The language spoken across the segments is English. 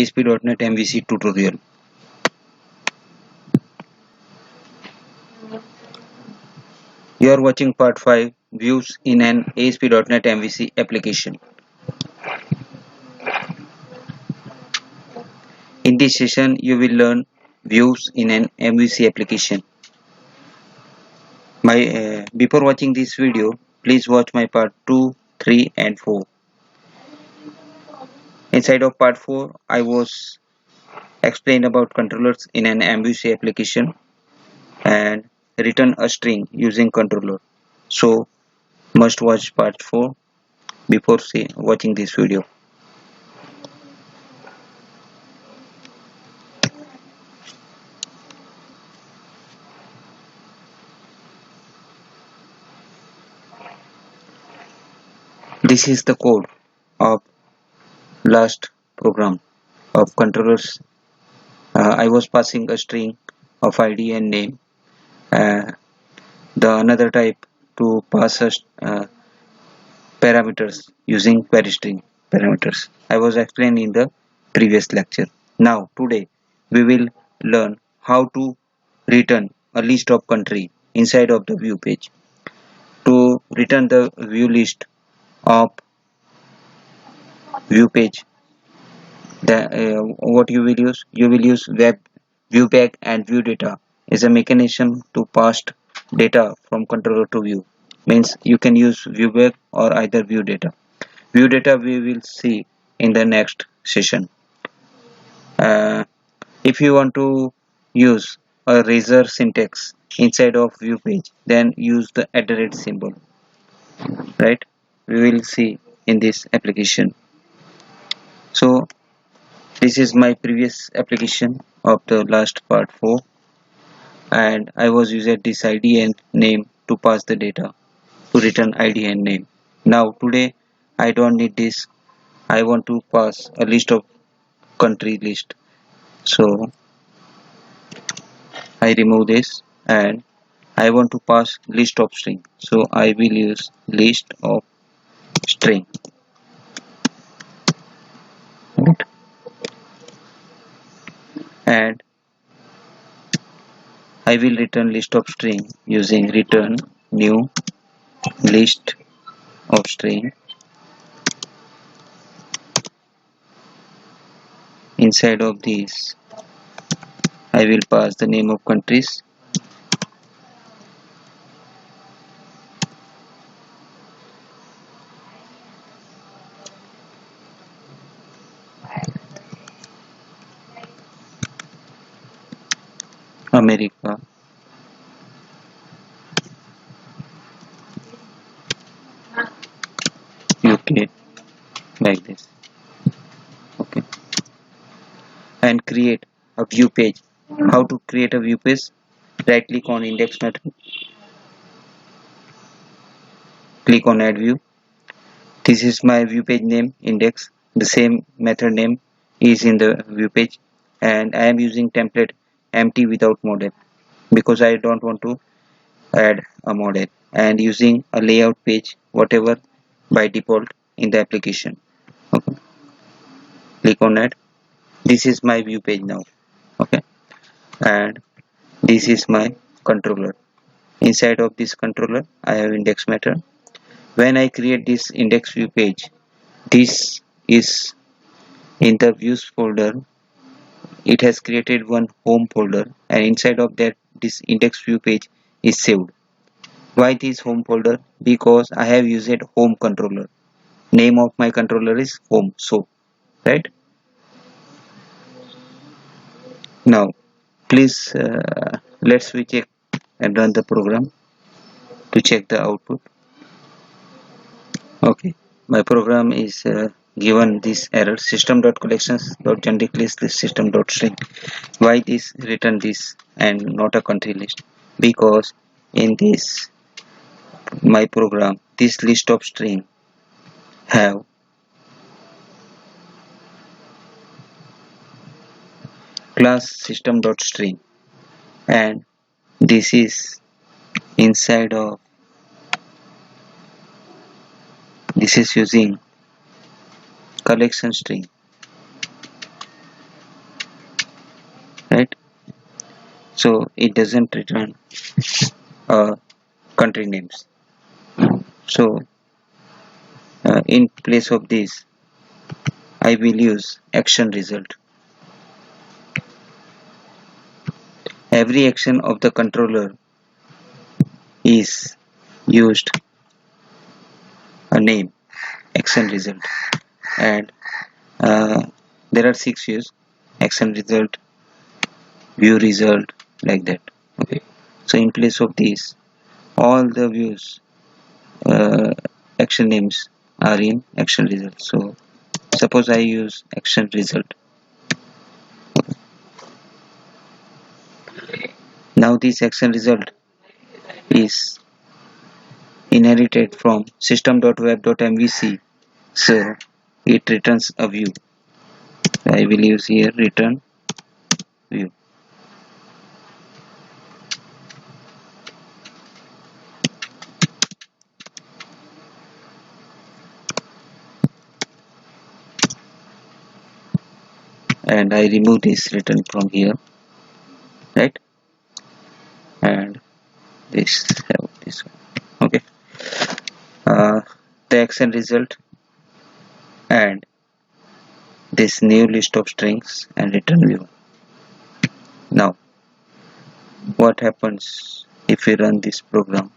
ASP.NET MVC tutorial. You are watching part 5 Views in an ASP.NET MVC application. In this session, you will learn views in an MVC application. Before watching this video, please watch my part 2, 3 and 4. Inside of part 4, I was explained about controllers in an MVC application and return a string using controller. So, must watch part 4 before watching this video. This is the code of last program of controllers. I was passing a string of ID and name. The another type to pass parameters using query string parameters. I was explaining in the previous lecture. Now today we will learn how to return a list of country inside of the view page. To return the view list of view page, what you will use web viewback and view data is a mechanism to pass data from controller to view. Means you can use viewback or either view data. View data we will see in the next session. If you want to use a razor syntax inside of view page, then use the @ symbol, right? We will see in this application. So this is my previous application of the last part 4, and I was using this ID and name to pass the data to return ID and name. Now today I don't need this. I want to pass a list of country list. So I remove this and I want to pass list of string. So I will use list of string. Right? And I will return list of string using return new list of string. Inside of this I will pass the name of countries. America, UK, like this. Okay. And create a view page. How to create a view page? Right click on index method, click on add view. This is my view page name index. The same method name is in the view page, and I am using template empty without model because I don't want to add a model, and using a layout page whatever by default in the application. Okay. Click on add. This is my view page now. Okay, and this is my controller. Inside of this controller I have index method. When I create this index view page, this is in the views folder. It has created one home folder, and inside of that this index view page is saved. Why this home folder? Because I have used home controller. Name of my controller is home. So right now please let's we check and run the program to check the output. Okay, my program is given this error system.collections.generic list system.string. Why this return this and not a country list? Because in this my program this list of string have class system.string, and this is inside of this is using collection string. right? So it doesn't return country names. So in place of this, I will use action result. Every action of the controller is used a name, action result, and uh, there are 6 views: action result, view result, like that. Okay. So in place of these, all the views uh, action names are in action result. So suppose I use action result. Now this action result is inherited from system.web.mvc, so it returns a view. I will use here return view. And I remove this return from here, right? And this have this one. Okay. uh, the action result and this new list of strings and return view. Now what happens if we run this program?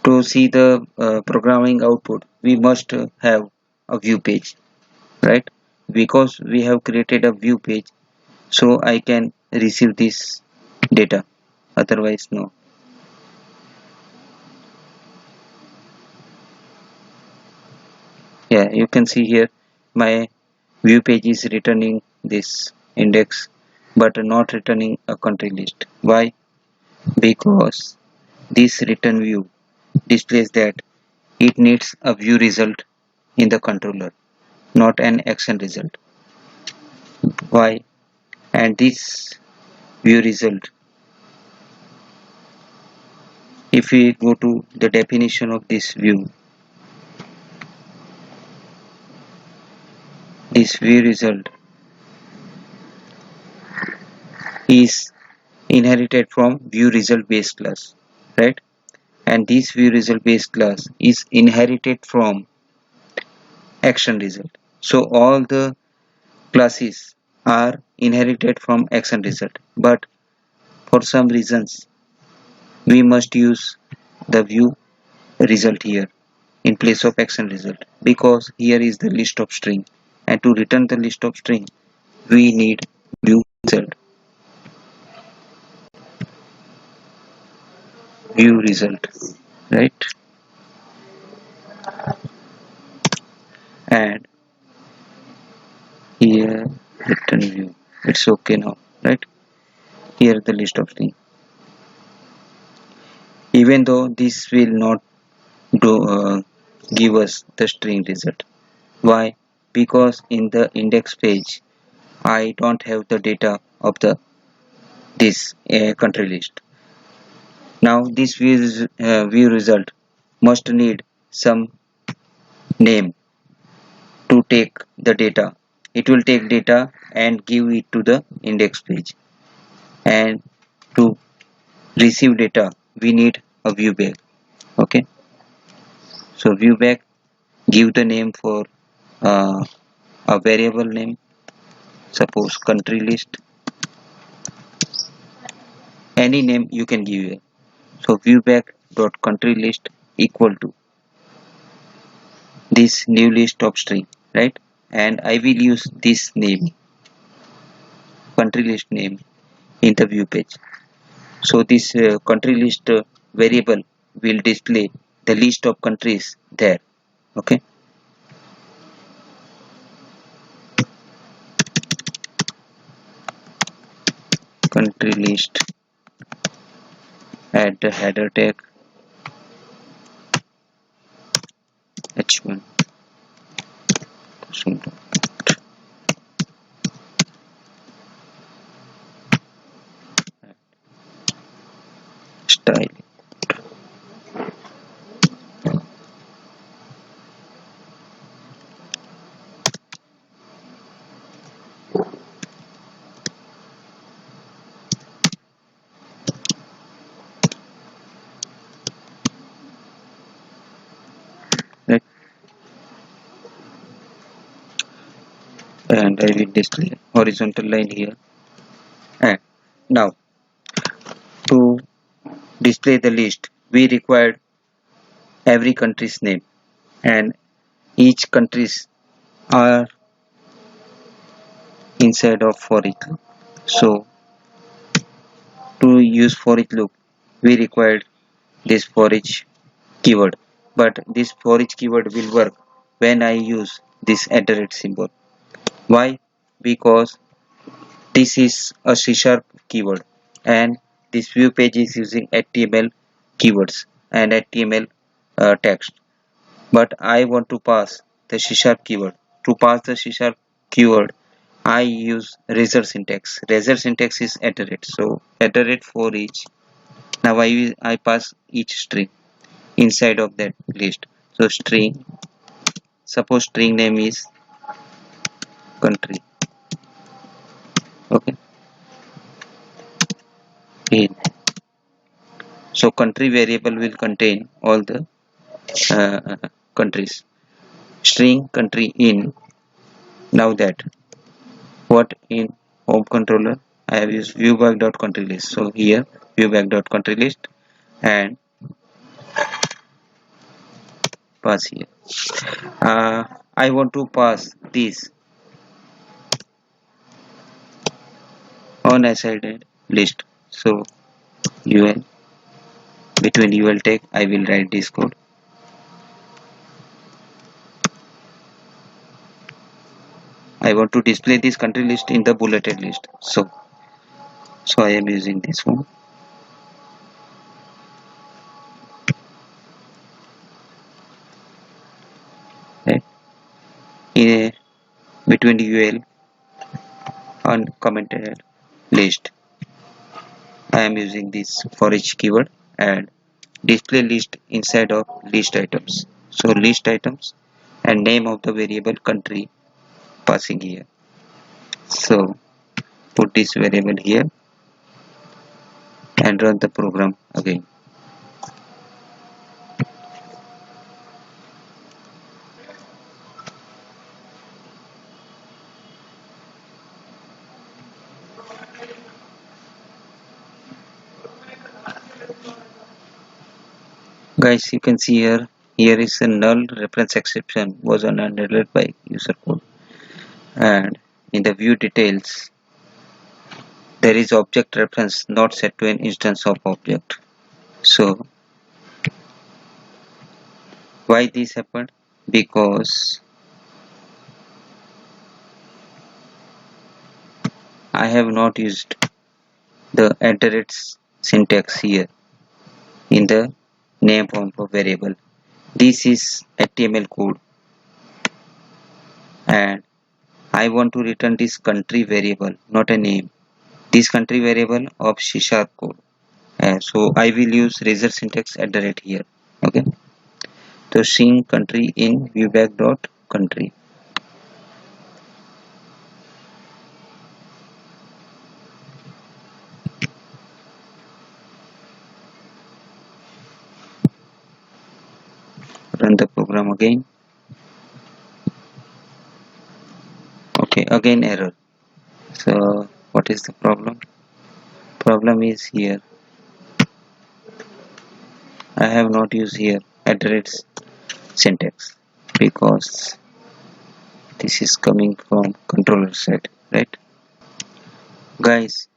To see the programming output, we must have a view page, right? Because we have created a view page, so I can receive this data, otherwise no. Yeah, you can see here my view page is returning this index but not returning a country list. Why? Because this return view displays that it needs a view result in the controller, not an action result. Why? And this view result, if we go to the definition of this view, this view result is inherited from view result base class, right? And this view result base class is inherited from action result. So all the classes are inherited from action result, but for some reasons we must use the view result here in place of action result, because here is the list of string, and to return the list of string we need view result. View result, right? And here return view. It's okay now, right? Here the list of string. Even though this will not give us the string result. Why? Because in the index page I don't have the data of the this country list. Now this view result must need some name to take the data. It will take data and give it to the index page, and to receive data we need a view back. Okay, so view back give the name for uh, a variable name, suppose country list, any name you can give here. So viewback dot country list equal to this new list of string, right? And I will use this name, country list name, in the view page. So this country list variable will display the list of countries there. Okay, country list, add the header tag h1 style. and I will display horizontal line here. And now to display the list, we required every country's name, and each countries are inside of for each loop. So to use for each loop, we required this for each keyword, but this for each keyword will work when I use this symbol. Why? Because this is a C# keyword, and this view page is using HTML keywords and HTML text, but I want to pass the C# keyword. To pass the C# keyword, I use razor syntax. Razor syntax is iterate. So iterate for each. Now I pass each string inside of that list. So string, suppose string name is country. Okay. In. So country variable will contain all the countries. String country in. Now that what in home controller I have used viewback.country_list. So here viewback.country_list and pass here. I want to pass this unassigned list. So ul between ul tag I will write this code. I want to display this country list in the bulleted list. So I am using this one. Right. In between ul uncommented list, I am using this for each keyword and display list inside of list items. So list items and name of the variable country passing here. So put this variable here and run the program again. Guys, you can see here is a null reference exception was unhandled by user code, and in the view details there is object reference not set to an instance of object. So why this happened? Because I have not used the syntax here in the name of a variable. This is HTML code and I want to return this country variable, not a name. This country variable of C# code. So I will use razor syntax @ here. Okay. So string country in viewback.country. Run the program again. Okay, again error. So what is the problem? Problem is here. I have not used here syntax because this is coming from controller side, right? Guys,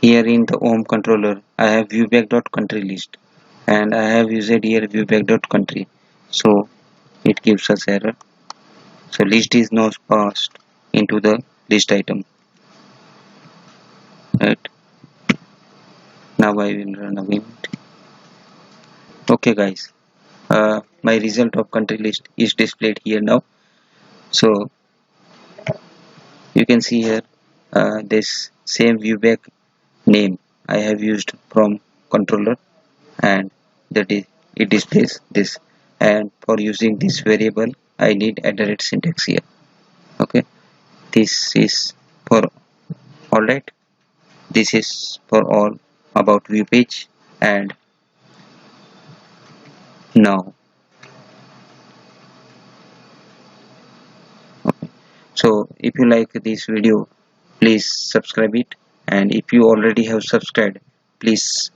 here in the home controller, I have viewback.country list and I have used here viewback.country. So it gives us error. So list is not passed into the list item. Right. Now I will run again. Okay guys, my result of country list is displayed here now. So you can see here this same viewback name I have used from controller and that is it displays this, and for using this variable I need @ syntax here. Okay, this is for all, right? This is for all about view page. And now So if you like this video, please subscribe it, and if you already have subscribed, please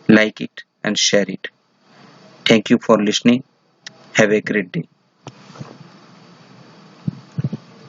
like it and share it. Thank you for listening. Have a great day.